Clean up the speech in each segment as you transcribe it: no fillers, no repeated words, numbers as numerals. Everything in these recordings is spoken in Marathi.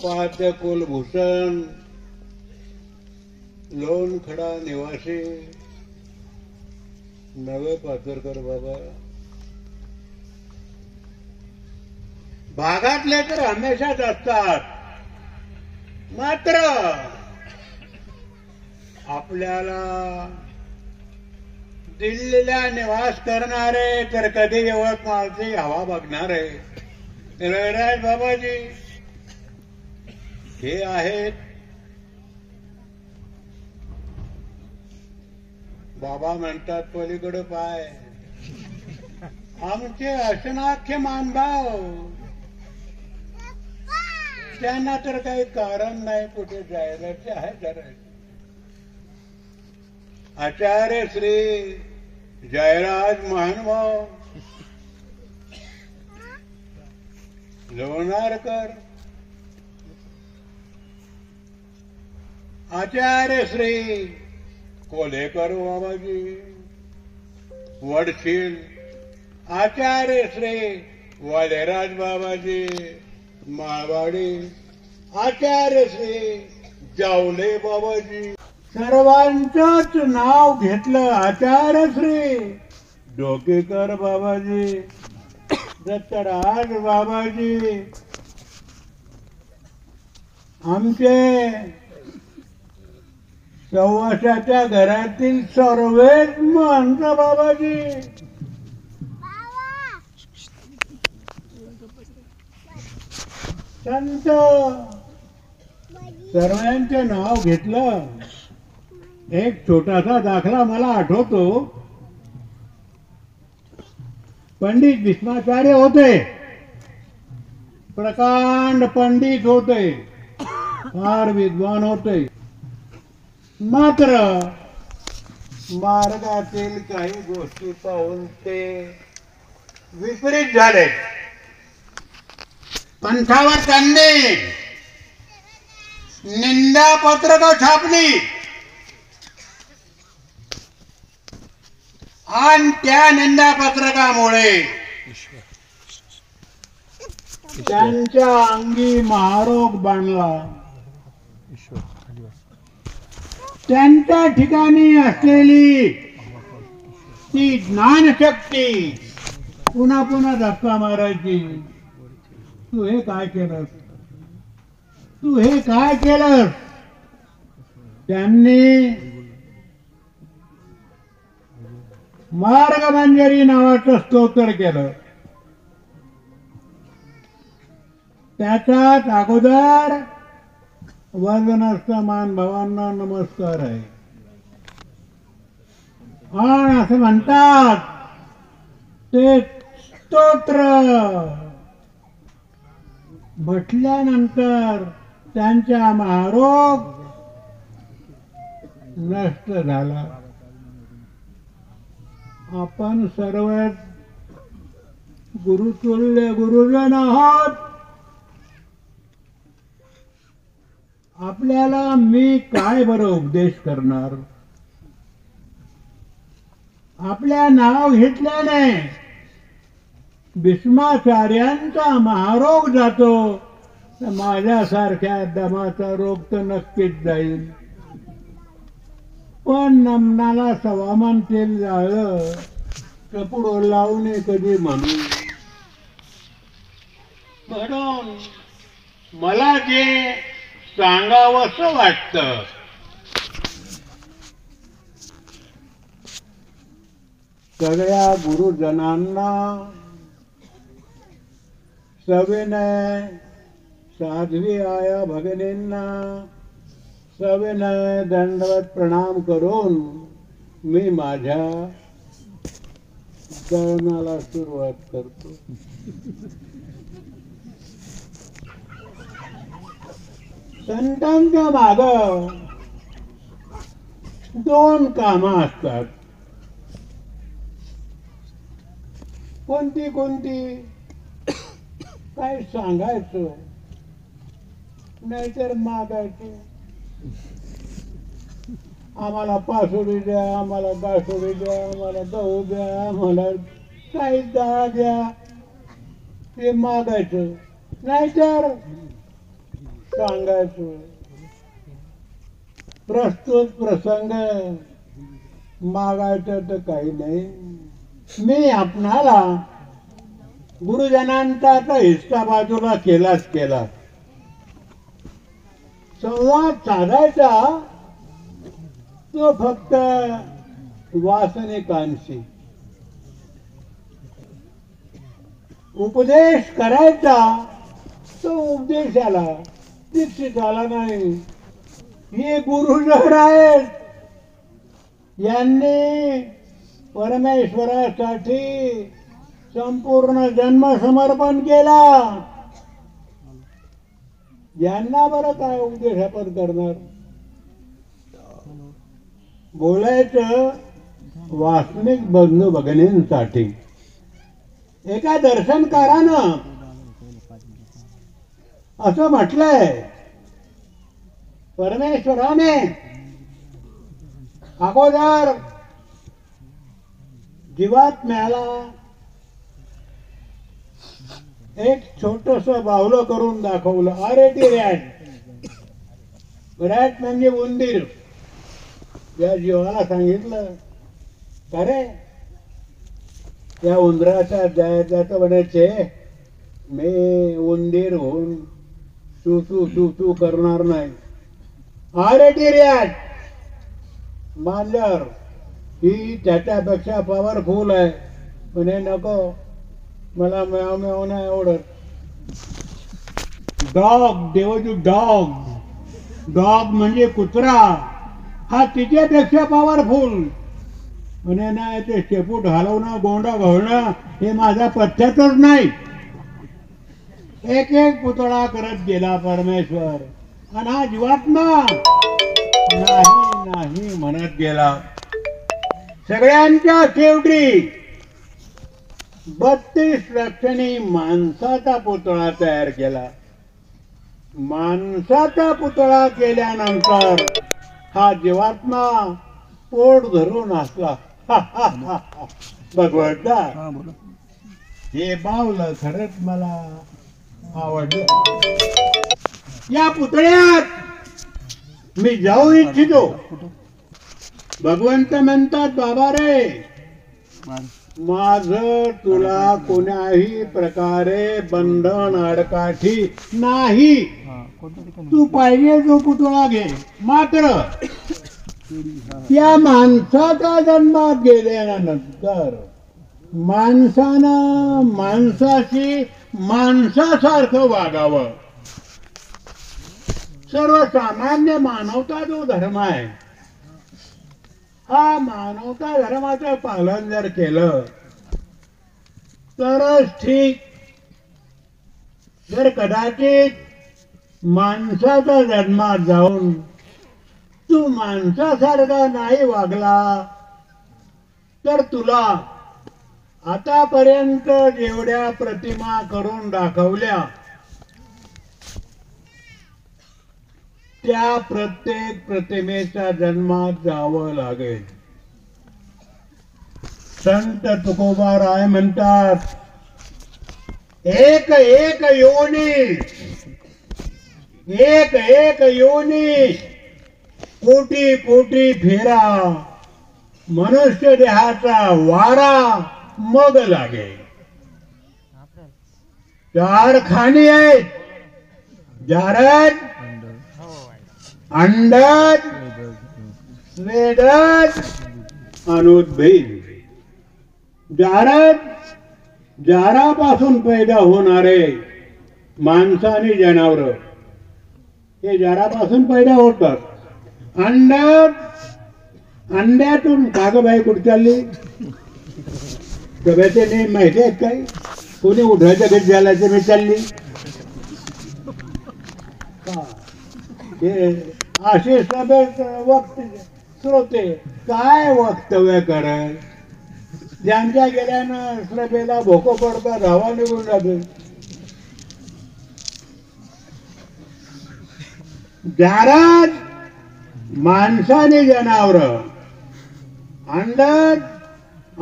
औपाद्य कुलभूषण लोणखडा निवासी नवे पाचरकर बाबा. भागातले तर हमेशाच असतात, मात्र आपल्याला दिल्लीला निवास करणारे तर कधी यवतमाळची हवा बघणारे रविराज बाबाजी हे आहेत. बाबा म्हणतात पलीकडे पाय. आमचे असनाख्य मानभाव, त्यांना तर काही कारण नाही कुठे जायला, ते आहे जरा. आचार्य श्री जयराज महानुभाव लोणारकर, आचार्य श्री कोलेकर बाबाजी वडशील, आचार्य श्री वालेराज बाबाजी माळवाडी, आचार्य श्री जावले बाबाजी, सर्वांचंच नाव घेतलं. आचार्य श्री डोकेकर बाबाजी, दत्तराज बाबाजी, आमचे सव्वाशाच्या घरातील सर्वेच महंत बाबाजी, संत, सर्वांचे नाव घेतलं. एक छोटासा दाखला मला आठवतो. पंडित भीष्माचार्य होते, प्रकांड पंडित होते, फार विद्वान होते. मात्र मार्गातील काही गोष्टी पाहून ते विपरीत झाले. पंथावर त्यांनी निंदा पत्रक छापली आणि त्या निंदा पत्रकामुळे त्यांच्या अंगी महारोग बांधला. त्यांच्या ठिकाणी असलेली ती ज्ञानशक्ती पुन्हा पुन्हा धक्का मारायची. तू हे काय केलंस, तू हे काय केलंस. त्यांनी मार्गमंजरी नावाचं स्तोत्र केलं. त्याच्यात अगोदर वंदनास्थमान भावांना नमस्कार आहे. आणि असं म्हणतात ते स्तोत्र म्हटल्यानंतर त्यांचा महारोग नष्ट झाला. आपण सर्व गुरुतुल्य गुरुजन आहात. आपल्याला मी काय बरं उपदेश करणार. आपल्या नाव घेतल्याने भीष्माचार्यांचा महारोग जातो, तर माझ्यासारख्या दमाचा रोग तर नक्कीच जाईल. पण नमनाला सवामान तेल जाळलं कपडो लावणे कधी म्हणू. म्हणून मला जे सांगावंसं वाटतं, सगळ्या गुरुजनांना सविनय, साध्वी आया भगिनींना सविनय दंडवत प्रणाम करून मी माझ्या दळणाला सुरुवात करतो. संतांच्या माग दोन कामं असतात. कोणती कोणती काय सांगायचं, नाहीतर मागायचं. आम्हाला पासोडी द्या, आम्हाला दासोडी द्या, आम्हाला गहू द्या, आम्हाला काही डाळ द्या, हे मागायचं. नाहीतर सांगायचं. प्रस्तुत प्रसंग मागायचं तर काही नाही. मी आपणाला गुरुजनांचा तर हिस्सा बाजूला केलाच केला. संवाद साधायचा तो फक्त वासनिकांशी. उपदेश करायचा तो उपदेशाला, दीक्षिताला नाही. हे गुरुजन आहेत, यांनी परमेश्वरासाठी संपूर्ण जन्म समर्पण केला. यांना बरं काय उपदेश आपण करणार. बोलायचं वास्तविक बंधू भगिनींसाठी. एका दर्शनकारानं असं म्हटलंय, परमेश्वराने अगोदर जीवात्म्याला एक छोटस बावलं करून दाखवलं. अरे ती रॅट, रॅट म्हणजे उंदीर. या जीवाला सांगितलं, अरे या उंदराच्या जायचं म्हणायचे, मी उंदीर होऊन तू तू तू तू करणार नाही. अरे ती रॅट मांजर, ही त्याच्यापेक्षा पॉवरफुल आहे. म्हणे नको, मला म्याव म्याव नाही आवडत. डॉग, देवजू डॉग, डॉग म्हणजे कुत्रा, हा तिच्यापेक्षा पॉवरफुल. म्हणे नाही, ते शेपूट हलवणं, गोंडा घालणं हे माझा पथ्यातच नाही. एक एक पुतळा करत गेला परमेश्वर, आणि हा जीवात्मा नाही नाही म्हणत गेला. सगळ्यांच्या शेवटी 32 लक्षणी माणसाचा पुतळा तयार केला. माणसाचा पुतळा केल्यानंतर हा जीवात्मा पोट धरून हसला. भगवंता, हे बावलं खरंच मला आवडलं. या पुतळ्यात मी जाऊ इच्छितो. भगवंत म्हणतात, बाबा रे, माझ तुला कोण्याही प्रकारे बंधन अडकाठी नाही. तू पाहिजे जो पुतळा घे. मात्र या माणसाचा जन्मात गेल्यानंतर माणसानं माणसाशी माणसासारखं वागावं. सर्वसामान्य मानवता जो धर्म आहे, हा मानवता धर्माचं पालन जर केलं तरच ठीक. जर कदाचित माणसाचा जन्मात जाऊन तू माणसासारखा नाही वागला तर तुला आतापर्यंत जेवढ्या प्रतिमा करून दाखवल्या त्या प्रत्येक प्रतिमेच्या जन्मात जावं लागेल. संत तुकोबाराय म्हणतात, एक एक योनी, एक एक योनी, कोटी कोटी फेरा, मनुष्य देहाचा वारा मग लागे. 4 खाणी आहेत, जारद, अंडद, स्वेदद, अनुद्भिद. जारद, जारापासून पैदा होणारे माणसं आणि जनावर हे जारापासून पैदा होतात. अंडद, अंड्यातून कागबाई कुठे चालली सगळ्याचे नाही माहिती आहेत काय. कोणी उठायच्या घरी झाल्याचं मी चालली. असे सगळे वक्त श्रोते काय वक्तव्य करत, ज्यांच्या गेल्यानं श्रभेला भोको पडतात, हवा निघून जाते. जारद माणसाने जनावर, अंडद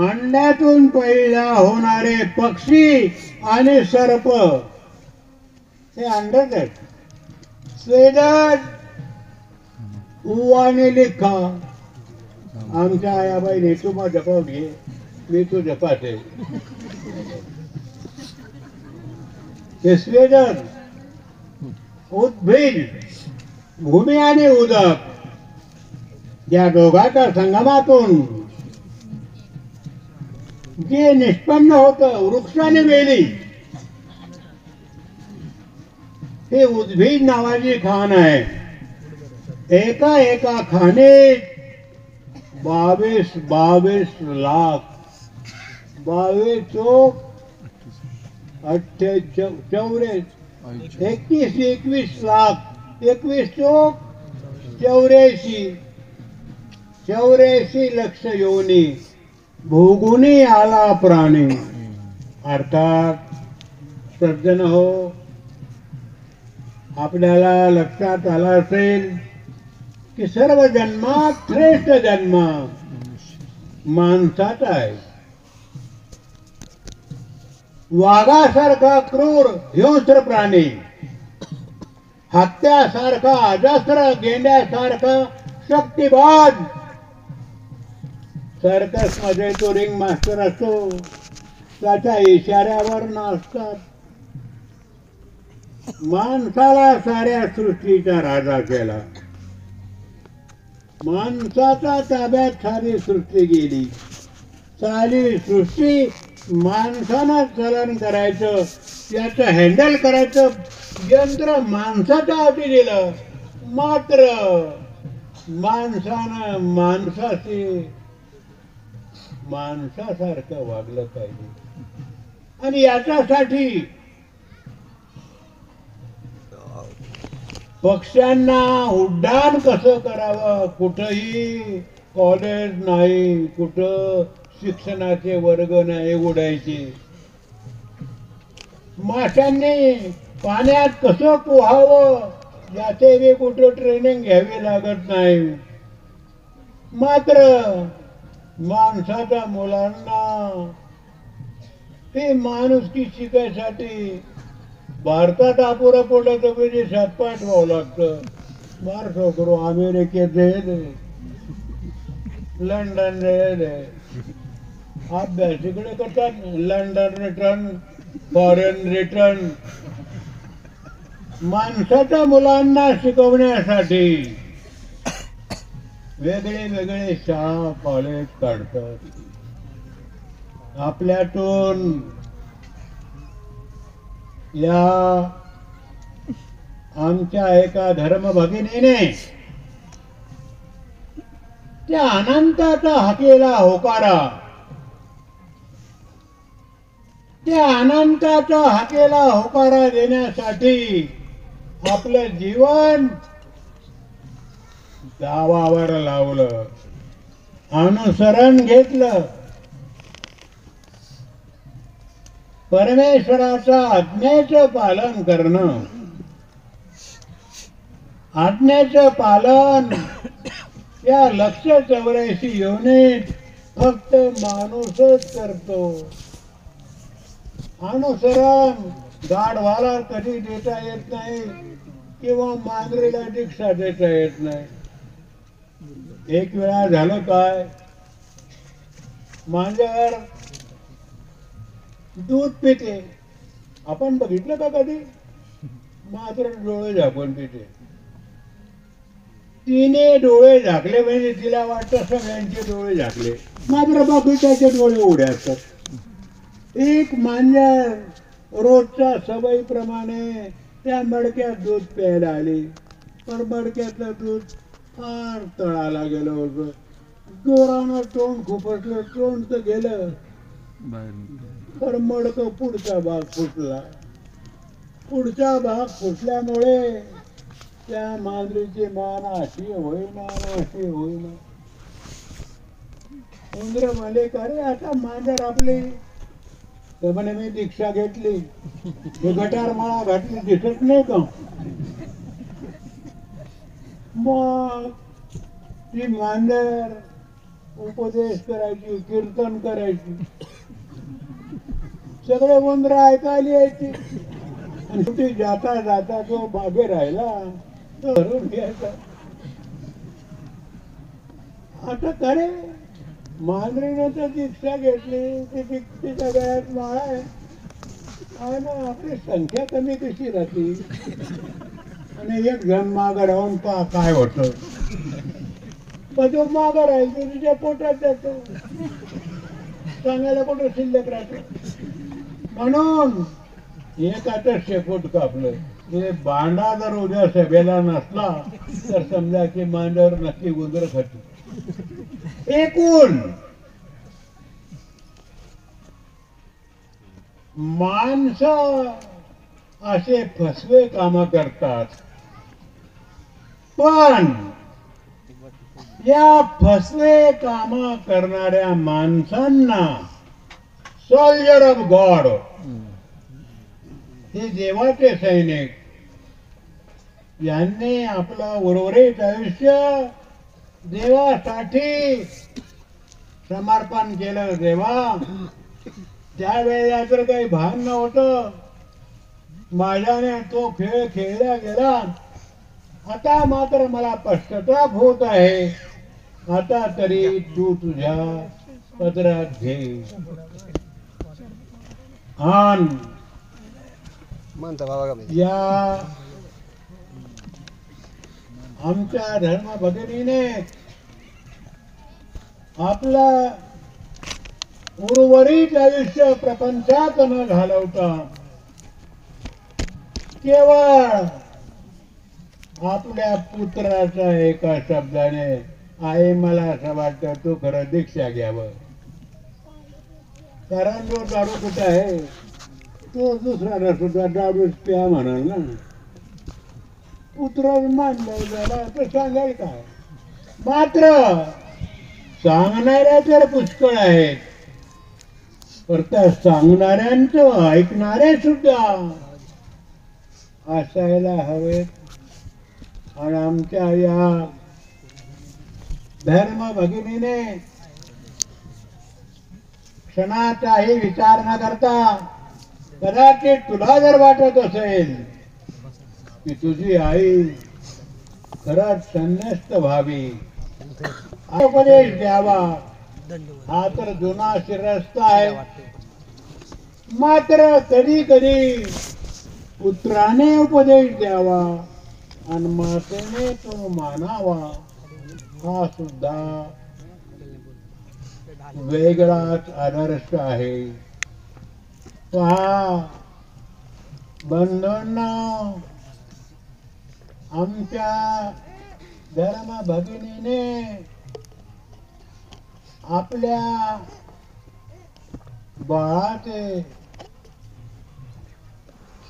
अंड्यातून पैदा होणारे पक्षी आणि सर्प हे अंडच आहेत. स्वेदन उवाने लिखा आमच्या आयाबाईने तुम्हा जपाव घे मी तू जपाते ते स्वेदन उद्भिद भूमी आणि उदक या दोघांच्या संगमातून जे निष्पन्न होत वृक्षाने वेली हे उद्भिद नावाची खाण आहे. एका खाणीत 22 लाख 22 चोक 21 लाख 21 चोक 84 लक्ष योनी भोगुनी आला प्राणी. अर्थात सज्जन हो, आपल्याला लक्षात आला असेल की सर्व जन्मात श्रेष्ठ जन्म माणसाचा आहे. वाघासारखा क्रूर हिंस्र प्राणी, हत्यासारखा अजस्र गेंड्यासारखा शक्तिवान. सर्कस मध्ये तो रिंग मास्टर असतो, त्याच्या इशाऱ्यावर नाचतात. माणसाला साऱ्या सृष्टीचा राजा केला. माणसाच्या ताब्यात सारी सृष्टी गेली. सारी सृष्टी माणसानं चलन करायचं, त्याचं हँडल करायचं यंत्र माणसाच्या हाती दिलं. मात्र माणसानं माणसासारखं वागलं पाहिजे. आणि याच्यासाठी पक्ष्यांना उड्डाण कसं करावं, कुठंही कॉलेज नाही, कुठं शिक्षणाचे वर्ग नाही उडायचे. माशांनी पाण्यात कसं पोहावं याचे बी कुठं ट्रेनिंग घ्यावी लागत नाही. मात्र माणसाच्या मुलांना ते माणुसकी शिकायसाठी भारतात अपुरं पडलं तर म्हणजे 7-8 व्हावं लागतं. मार छोकरो अमेरिकेत दे, लंडन दे, अभ्यास इकडे करतात. London return, foreign return. माणसाच्या मुलांना शिकवण्यासाठी वेगळे शाळा कॉलेज काढतात. आपल्यातून या आमच्या एका धर्मभगिनीने त्या अनंताचा हाकेला होकारा, त्या अनंताचा हाकेला होकारा देण्यासाठी आपलं जीवन दावावर लावलं, अनुसरण घेतलं. परमेश्वराच्या आज्ञेचं पालन करणं, आज्ञेचं पालन या 184 योनीत फक्त माणूसच करतो. अनुसरण गाढवाला कधी देता येत नाही किंवा मांजरीला दीक्षा देता येत नाही. एक वेळा झालं काय, मांजर दूध पिते. आपण बघितलं का कधी? मात्र डोळे झाकून पिते. तिने डोळे झाकले म्हणजे तिला वाटतं सगळ्यांचे डोळे झाकले, मात्र बाकीच्याचे डोळे उघडे असतात. एक मांजर रोजच्या सवयीप्रमाणे त्या मडक्यात दूध प्यायला आली, पण मडक्यातलं दूध फार तळाला गेलं होतं. जोरानं तोंड खुपसलं, तोंड तर गेलं, तर मडकं पुढचा भाग फुटला. पुढचा भाग फुटल्यामुळे त्या मांजरीची मान अशी होईना अशी होईना. उंदर म्हणे का रे आता मांजर आपली, तर म्हणे मी दीक्षा घेतली, हे गटार माळा घातली दिसत नाही का? मग ती मांजर उपदेश करायची, कीर्तन करायची, सगळे उंदर ऐकायला यायची. आणि ती जाता जाता तो मागे राहिला, धरून घ्यायचा. आता करे मांजरीनं तर दीक्षा घेतली, ती दीक्षेच्या गळ्यात माळ आहे आणि आपली संख्या कमी कशी राहते. आणि एक जण मागं राहून पहा काय होतं. पण तो मागं राहील तो तुझ्या पोटात जातो, सांगायला कुठं शिल्लक राहतो. म्हणून एक आता शेपूट कापलं, हे बांडा जर उद्या सभेला नसला तर समजा की मांडर नक्की गुंजर खाते. एकूण माणसं असे फसवे काम करतात, पण या फसवे काम करणाऱ्या माणसांना सोल्जर ऑफ गॉड, हे देवाचे सैनिक, यांनी आपलं उर्वरित आयुष्य देवासाठी समर्पण केलं. देवा त्यावेळेला तर काही भान नव्हतं, माझ्याने तो खेळ खेळला गेला. आता मात्र मला पश्चाताप होत आहे. आता तरी तू तुझ्या पदरात घे. आन या आमच्या धर्म भगिनीने आपला उर्वरित आयुष्य प्रपंचात न घालवता केवळ आपल्या पुत्राच्या एका शब्दाने, आई मला असं वाटतं तू खरं दीक्षा घ्यावं, कारण जो दारू कुठं आहे तो दुसरा सुद्धा दारूच प्या म्हणाल ना. पुत्र मानलं जरा तर सांगाल काय. मात्र सांगणाऱ्या तर पुष्कळ आहेत, तर त्या सांगणाऱ्यांचं ऐकणारे सुद्धा असायला हवेत. आणि आमच्या या धर्म भगिनीने क्षणाचाही विचार न करता, कदाचित तुला जर वाटत असेल की तुझी आई खरंच संन्यस्त व्हावी, उपदेश द्यावा, हा तर जुना शिरस्ता आहे. मात्र कधी कधी पुत्राने उपदेश द्यावा आणि मातेने तो मानावा, हा सुद्धा वेगळाच आदर्श आहे. पहा बंधूंना, आमच्या धर्म भगिनीने आपल्या बाळाचे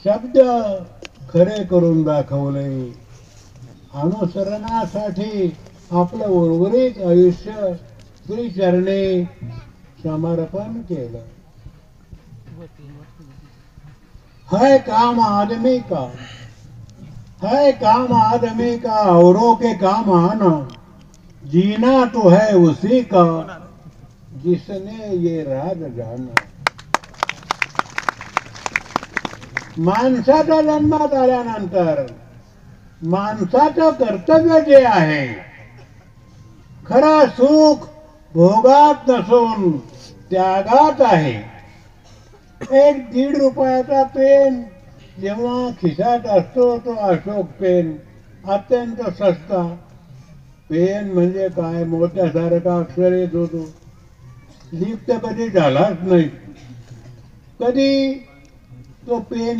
शब्द खरे करून दाखवले. अनुसरणासाठी आपलं उर्वरित आयुष्य श्रीचरणी समर्पण केलं. है काम आदमी का, है काम आदमी का, औरों के काम आना, जीना तो है उसी का जिसने ये राज जाना. माणसाच्या जन्मात आल्यानंतर माणसाचं कर्तव्य जे आहे, खरं सुख भोगात नसून त्यागात आहे. एक 1.5 रुपयाचा पेन जेव्हा खिशात असतो, तो अशोक पेन अत्यंत सस्ता पेन म्हणजे काय, मोत्यासारखा अक्षर येत होतो, लीप तर कधी झालाच नाही. कधी तो पेन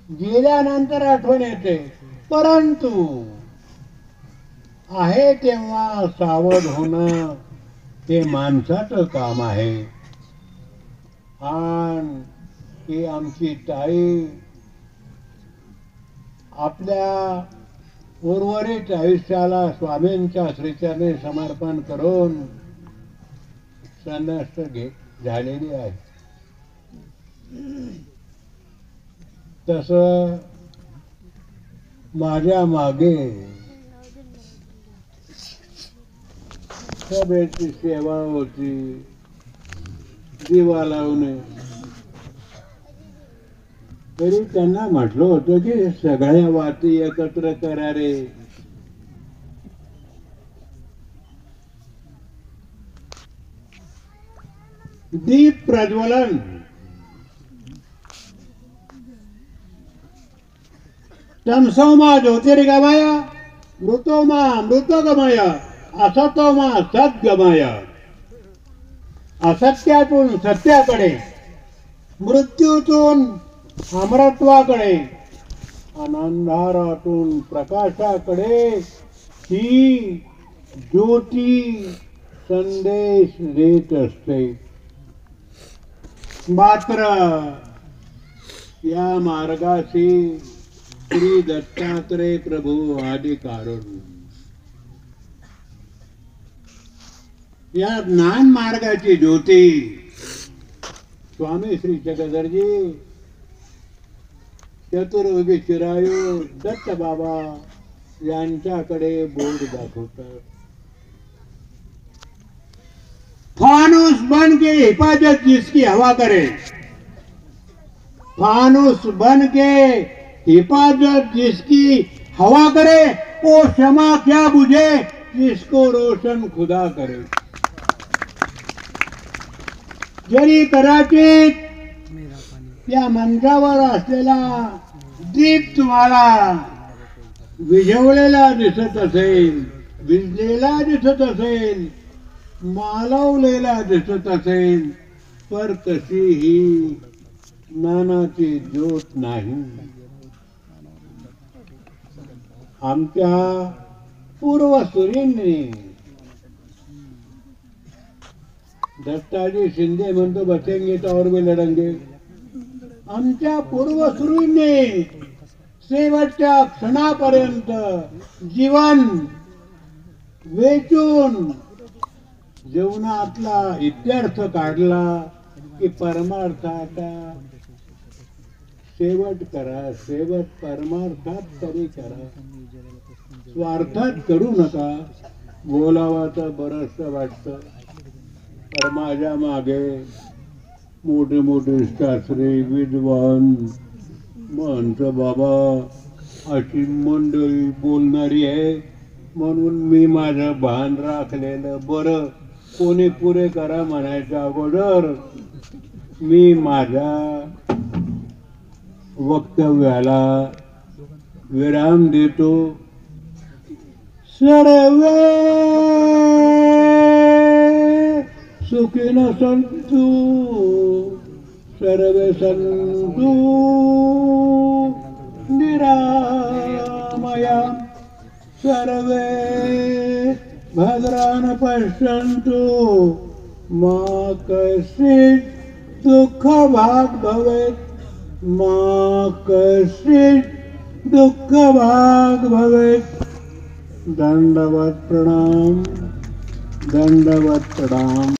गेल्यानंतर आठवण येते. परंतु आहे तेव्हा सावध होणं हे माणसाचं काम आहे. आणि ही आमची ताई आपल्या उर्वरित आयुष्याला स्वामींच्या श्रीचरणी समर्पण करून संन्यस्त झालेली आहे. तस माझ्या मागे सभेची सेवा होती, दिवा लावणे, तरी त्यांना म्हटलं होतं की सगळ्या वाती एकत्र करा रे. दीप प्रज्वलन, तमसोमा ज्योतिर्गमय, मृतोमा मृतगमय, असतोमा सद्गमय. असत्यातून सत्याकडे, मृत्यूतून अमरत्वाकडे, अंधारातून प्रकाशाकडे ही ज्योती संदेश देत असते. मात्र या मार्गाशी श्री दत्तात्रय प्रभू आदि कारण, या ज्ञान मार्गाची ज्योती स्वामी श्री चक्रधरजी चतुर्युगी चिरायू दत्त बाबा यांच्याकडे बोर्ड दाखवतात. फानुस बन के हिफाजत जिसकी हवा करे, फानुस बन के हिफाजत जिसकी हवा करे, वो क्षमा क्या बुझे जिसको रोशन खुदा करे. जरी कदाचित या मंचावर असलेला दीप तुम्हाला विझवलेला दिसत असेल, विझलेला दिसत असेल, मालवलेला दिसत असेल, पर तशीही ज्ञानाची ज्योत नाही. आमच्या पूर्वसुरींनी, दत्ताजी शिंदे म्हणतो बचेंगे तो और भी लढेंगे, आमच्या पूर्वसुरींनी शेवटच्या क्षणापर्यंत जीवन वेचून जीवनातला इत्यर्थ काढला की परमार्थाचा शेवट करा, शेवट परमार्थात तरी करा, स्वार्थात करू नका. बोलावा तर बरंच वाटतं, पर माझ्या मागे मोठे मोठे शास्त्री विद्वान म्हणतो बाबा अशी मंडळी बोलणारी आहे, म्हणून मी माझं भान राखलेलं बरं. कोणी पुरे करा म्हणायच्या अगोदर मी माझ्या वक्तव्याला विराम देतो. सर्वे सुखिनो सन्तु, सर्वे सन्तु निरामया, सर्वे भद्रान् पश्यन्तु, मा कश्चित् दुःखभाग् भवेत्, मा कश्चित् दुःखभाग् भवेत्. दंडवत प्रणाम, दंडवत प्रणाम.